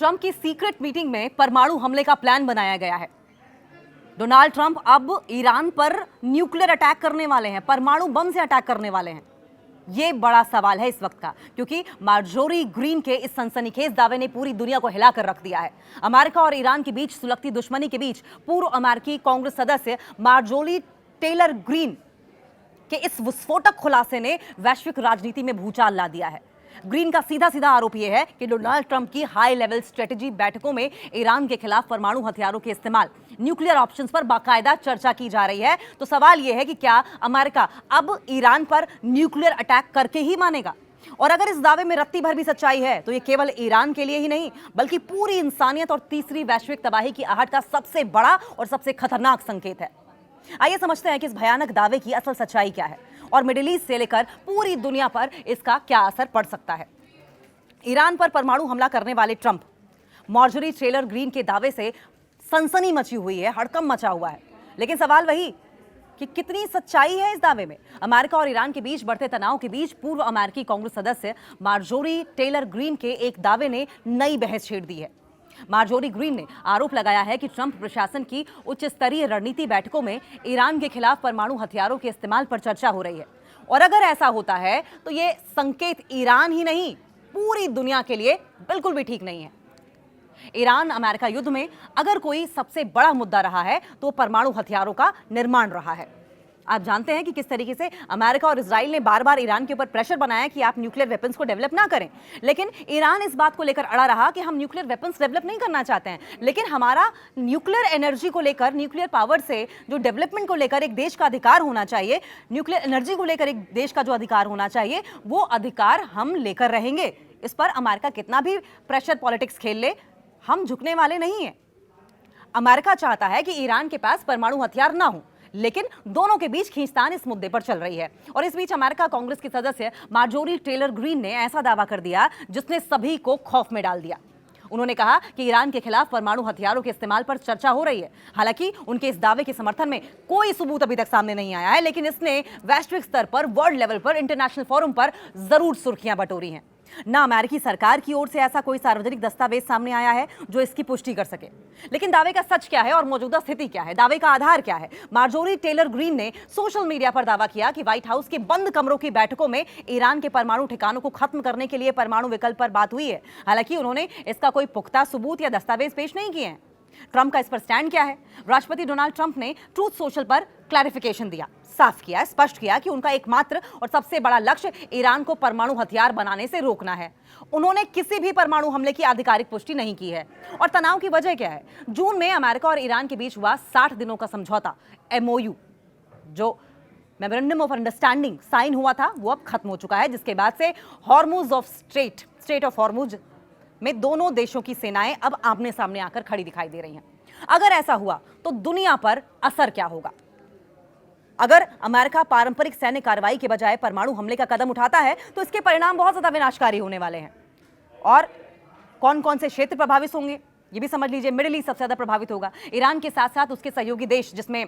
Trump की secret meeting में परमाणु हमले का प्लान बनाया गया है। डोनाल्ड ट्रंप अब ईरान पर न्यूक्लियर अटैक करने वाले हैं, परमाणु बम से अटैक करने वाले हैं। ये बड़ा सवाल है इस वक्त का, क्योंकि मार्जोरी ग्रीन के इस सनसनीखेज दावे ने पूरी दुनिया को हिलाकर रख दिया है। अमेरिका और ईरान के बीच सुलगती दुश्मनी के बीच पूर्व अमेरिकी कांग्रेस सदस्य मार्जोरी टेलर ग्रीन के इस विस्फोटक खुलासे ने वैश्विक राजनीति में भूचाल ला दिया है। ग्रीन का सीधा सीधा आरोप यह है कि डोनाल्ड ट्रंप की हाई लेवल स्ट्रेटेजी बैठकों में ईरान के खिलाफ परमाणु हथियारों के इस्तेमाल, न्यूक्लियर ऑप्शंस पर बाकायदा चर्चा की जा रही है। तो सवाल यह है कि क्या अमेरिका अब ईरान पर न्यूक्लियर अटैक करके ही मानेगा? और अगर इस दावे में रत्ती भर भी सच्चाई है तो ये केवल ईरान के लिए ही नहीं बल्कि पूरी इंसानियत और तीसरी वैश्विक तबाही की आहट का सबसे बड़ा और सबसे खतरनाक संकेत है। आइए समझते हैं कि इस भयानक दावे की असल सच्चाई क्या है और मिडिल ईस्ट से लेकर पूरी दुनिया पर इसका क्या असर पड़ सकता है। ईरान पर परमाणु हमला करने वाले ट्रंप, मार्जोरी टेलर ग्रीन के दावे से सनसनी मची हुई है, हड़कंप मचा हुआ है। लेकिन सवाल वही कि कितनी सच्चाई है इस दावे में। अमेरिका और ईरान के बीच बढ़ते तनाव के बीच पूर्व अमेरिकी कांग्रेस सदस्य मार्जोरी टेलर ग्रीन के एक दावे ने नई बहस छेड़ दी है। मार्जोरी ग्रीन ने आरोप लगाया है कि ट्रंप प्रशासन की उच्च स्तरीय रणनीति बैठकों में ईरान के खिलाफ परमाणु हथियारों के इस्तेमाल पर चर्चा हो रही है। और अगर ऐसा होता है तो यह संकेत ईरान ही नहीं पूरी दुनिया के लिए बिल्कुल भी ठीक नहीं है। ईरान अमेरिका युद्ध में अगर कोई सबसे बड़ा मुद्दा रहा है तो परमाणु हथियारों का निर्माण रहा है। आप जानते हैं कि किस तरीके से अमेरिका और इजराइल ने बार बार ईरान के ऊपर प्रेशर बनाया कि आप न्यूक्लियर वेपन्स को डेवलप ना करें, लेकिन ईरान इस बात को लेकर अड़ा रहा कि हम न्यूक्लियर वेपन्स डेवलप नहीं करना चाहते हैं, लेकिन हमारा न्यूक्लियर एनर्जी को लेकर, न्यूक्लियर पावर से जो डेवलपमेंट को लेकर एक देश का अधिकार होना चाहिए, न्यूक्लियर एनर्जी को लेकर एक देश का जो अधिकार होना चाहिए, वो अधिकार हम लेकर रहेंगे। इस पर अमेरिका कितना भी प्रेशर पॉलिटिक्स खेल ले, हम झुकने वाले नहीं हैं। अमेरिका चाहता है कि ईरान के पास परमाणु हथियार ना हो, लेकिन दोनों के बीच खींचतान इस मुद्दे पर चल रही है। और इस बीच अमेरिका कांग्रेस की सदस्य मार्जोरी टेलर ग्रीन ने ऐसा दावा कर दिया जिसने सभी को खौफ में डाल दिया। उन्होंने कहा कि ईरान के खिलाफ परमाणु हथियारों के इस्तेमाल पर चर्चा हो रही है। हालांकि उनके इस दावे के समर्थन में कोई सबूत अभी तक सामने नहीं आया है, लेकिन इसने वैश्विक स्तर पर, वर्ल्ड लेवल पर, इंटरनेशनल फोरम पर जरूर सुर्खियां बटोरी हैं। ना अमेरिकी सरकार की ओर से ऐसा कोई सार्वजनिक दस्तावेज सामने आया है जो इसकी पुष्टि कर सके। लेकिन दावे का सच क्या है और मौजूदा स्थिति क्या है, दावे का आधार क्या है? मार्जोरी टेलर ग्रीन ने सोशल मीडिया पर दावा किया कि व्हाइट हाउस के बंद कमरों की बैठकों में ईरान के परमाणु ठिकानों को खत्म करने के लिए परमाणु विकल्प पर बात हुई है। हालांकि उन्होंने इसका कोई पुख्ता सबूत या दस्तावेज पेश नहीं किए हैं। ट्रंप का इस पर स्टैंड क्या है? राष्ट्रपति डोनाल्ड ट्रंप ने ट्रूथ सोशल पर क्लैरिफिकेशन दिया, साफ किया, स्पष्ट किया कि उनका एकमात्र और सबसे बड़ा लक्ष्य ईरान को परमाणु हथियार बनाने से रोकना है। उन्होंने किसी भी परमाणु हमले की आधिकारिक पुष्टि नहीं की है। और तनाव की वजह क्या है? जून में अमेरिका और ईरान के बीच हुआ 60 दिनों का समझौता MOU, जो मेमोरेंडम ऑफ अंडरस्टैंडिंग साइन हुआ था, वो अब खत्म हो चुका है, जिसके बाद से Hormuz of straight of Hormuz में दोनों देशों की सेनाएं अब आमने सामने आकर खड़ी दिखाई दे रही हैं। अगर ऐसा हुआ तो दुनिया पर असर क्या होगा? अगर अमेरिका पारंपरिक सैन्य कार्रवाई के बजाय परमाणु हमले का कदम उठाता है तो इसके परिणाम बहुत ज्यादा विनाशकारी होने वाले हैं। और कौन कौन से क्षेत्र प्रभावित होंगे ये भी समझ लीजिए। मिडिल ईस्ट सबसे ज्यादा प्रभावित होगा। ईरान के साथ साथ उसके सहयोगी देश, जिसमें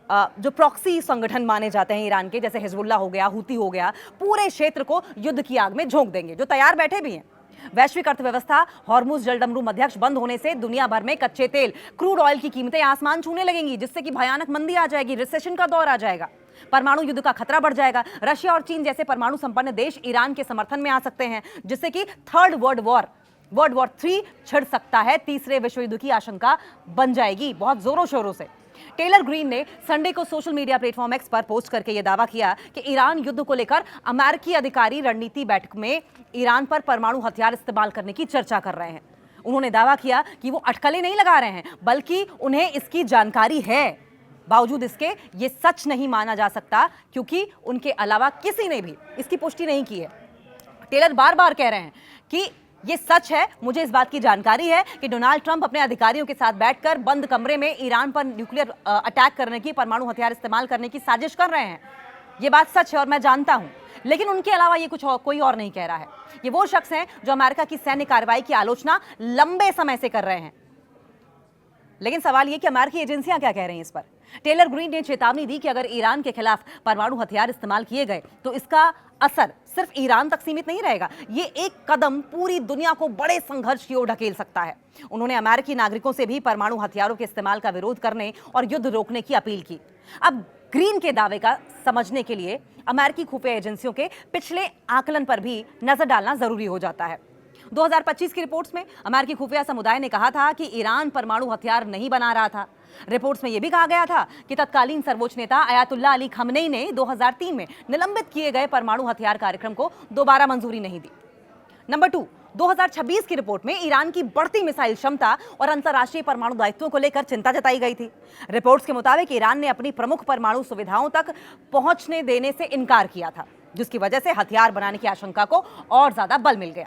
जो प्रॉक्सी संगठन माने जाते हैं ईरान के, जैसे हिजबुल्लाह हो गया, हूती हो गया, पूरे क्षेत्र को युद्ध की आग में झोंक देंगे, जो तैयार बैठे भी हैं। वैश्विक अर्थव्यवस्था, हॉर्मुज जलडमरू मध्यस्थ बंद होने से दुनिया भर में कच्चे तेल, क्रूड ऑयल की कीमतें आसमान छूने लगेंगी, जिससे कि भयानक मंदी आ जाएगी, रिसेशन का दौर आ जाएगा, परमाणु युद्ध का खतरा बढ़ जाएगा। रशिया और चीन जैसे परमाणु संपन्न देश ईरान के समर्थन में आ सकते हैं, जिससे कि थर्ड वर्ल्ड वॉर 3 छिड़ सकता है। तीसरे विश्व युद्ध की आशंका बन जाएगी बहुत जोरों शोरों से। टेलर ग्रीन ने संडे को सोशल मीडिया प्लेटफॉर्म एक्स पर पोस्ट करके यह दावा किया कि ईरान युद्ध को लेकर अमेरिकी अधिकारी रणनीति बैठक में ईरान पर परमाणु हथियार इस्तेमाल करने की चर्चा कर रहे हैं। उन्होंने दावा किया कि वो अटकलें नहीं लगा रहे हैं, बल्कि उन्हें इसकी जानकारी है। बावजूद इसके ये सच नहीं माना जा सकता, क्योंकि उनके अलावा किसी ने भी इसकी पुष्टि नहीं की है। टेलर बार बार कह रहे हैं कि ये सच है, मुझे इस बात की जानकारी है कि डोनाल्ड ट्रंप अपने अधिकारियों के साथ बैठकर बंद कमरे में ईरान पर न्यूक्लियर अटैक करने की, परमाणु हथियार इस्तेमाल करने की साजिश कर रहे हैं। ये बात सच है और मैं जानता हूं, लेकिन उनके अलावा ये कोई और नहीं कह रहा है। ये वो शख्स हैं जो अमेरिका की सैन्य कार्रवाई की आलोचना लंबे समय से कर रहे हैं। लेकिन सवाल ये कि अमेरिकी एजेंसियां क्या कह रही हैं इस पर? टेलर ग्रीन ने चेतावनी दी कि अगर ईरान के खिलाफ परमाणु हथियार इस्तेमाल किए गए तो इसका असर सिर्फ ईरान तक सीमित नहीं रहेगा, ये एक कदम पूरी दुनिया को बड़े संघर्ष की ओर ढकेल सकता है। उन्होंने अमेरिकी नागरिकों से भी परमाणु हथियारों के इस्तेमाल का विरोध करने और युद्ध रोकने की अपील की। अब ग्रीन के दावे का समझने के लिए अमेरिकी खुफिया एजेंसियों के पिछले आकलन पर भी नजर डालना जरूरी हो जाता है। 2025 की रिपोर्ट्स में अमेरिकी खुफिया समुदाय ने कहा था कि ईरान परमाणु हथियार नहीं बना रहा था। रिपोर्ट्स में यह भी कहा गया था कि तत्कालीन सर्वोच्च नेता अयातुल्ला अली खमनेई ने 2003 में निलंबित किए गए परमाणु हथियार कार्यक्रम को दोबारा मंजूरी नहीं दी। नंबर 2, 2026 की रिपोर्ट में ईरान की बढ़ती मिसाइल क्षमता और अंतर्राष्ट्रीय परमाणु दायित्वों को लेकर चिंता जताई गई थी। रिपोर्ट्स के मुताबिक ईरान ने अपनी प्रमुख परमाणु सुविधाओं तक पहुंचने देने से इनकार किया था, जिसकी वजह से हथियार बनाने की आशंका को और ज्यादा बल मिल गया।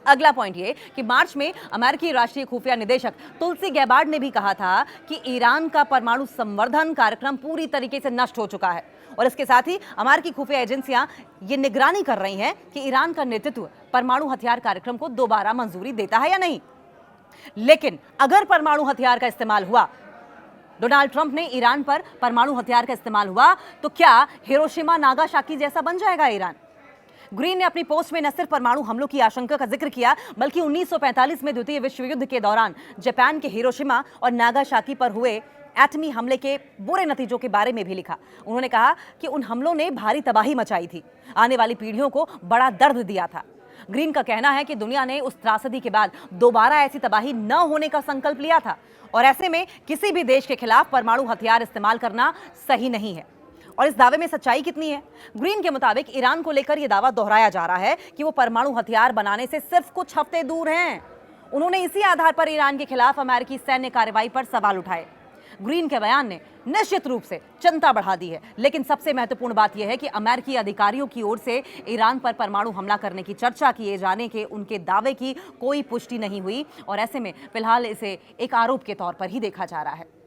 अगला पॉइंट ये कि मार्च में अमेरिकी राष्ट्रीय खुफिया निदेशक तुलसी गैबार्ड ने भी कहा था कि ईरान का परमाणु संवर्धन कार्यक्रम पूरी तरीके से नष्ट हो चुका है और इसके साथ ही अमेरिकी खुफिया एजेंसियां ये निगरानी कर रही हैं कि ईरान का नेतृत्व परमाणु हथियार कार्यक्रम को दोबारा मंजूरी देता है या नहीं। लेकिन अगर परमाणु हथियार का इस्तेमाल हुआ, डोनाल्ड ट्रंप ने ईरान पर परमाणु हथियार का इस्तेमाल हुआ, तो क्या हिरोशिमा नागासाकी जैसा बन जाएगा ईरान? ग्रीन ने अपनी पोस्ट में न सिर्फ परमाणु हमलों की आशंका का जिक्र किया, बल्कि 1945 में द्वितीय विश्व युद्ध के दौरान जापान के हिरोशिमा और नागासाकी पर हुए एटमी हमले के बुरे नतीजों के बारे में भी लिखा। उन्होंने कहा कि उन हमलों ने भारी तबाही मचाई थी, आने वाली पीढ़ियों को बड़ा दर्द दिया था। ग्रीन का कहना है कि दुनिया ने उस त्रासदी के बाद दोबारा ऐसी तबाही न होने का संकल्प लिया था और ऐसे में किसी भी देश के खिलाफ परमाणु हथियार इस्तेमाल करना सही नहीं है। और इस दावे में सच्चाई कितनी है? ग्रीन के मुताबिक ईरान को लेकर यह दावा दोहराया जा रहा है कि वो परमाणु हथियार बनाने से सिर्फ कुछ हफ्ते दूर हैं। उन्होंने इसी आधार पर ईरान के खिलाफ अमेरिकी सैन्य कार्रवाई पर सवाल उठाए। ग्रीन के बयान ने निश्चित रूप से चिंता बढ़ा दी है, लेकिन सबसे महत्वपूर्ण बात यह है कि अमेरिकी अधिकारियों की ओर से ईरान पर परमाणु हमला करने की चर्चा किए जाने के उनके दावे की कोई पुष्टि नहीं हुई और ऐसे में फिलहाल इसे एक आरोप के तौर पर ही देखा जा रहा है।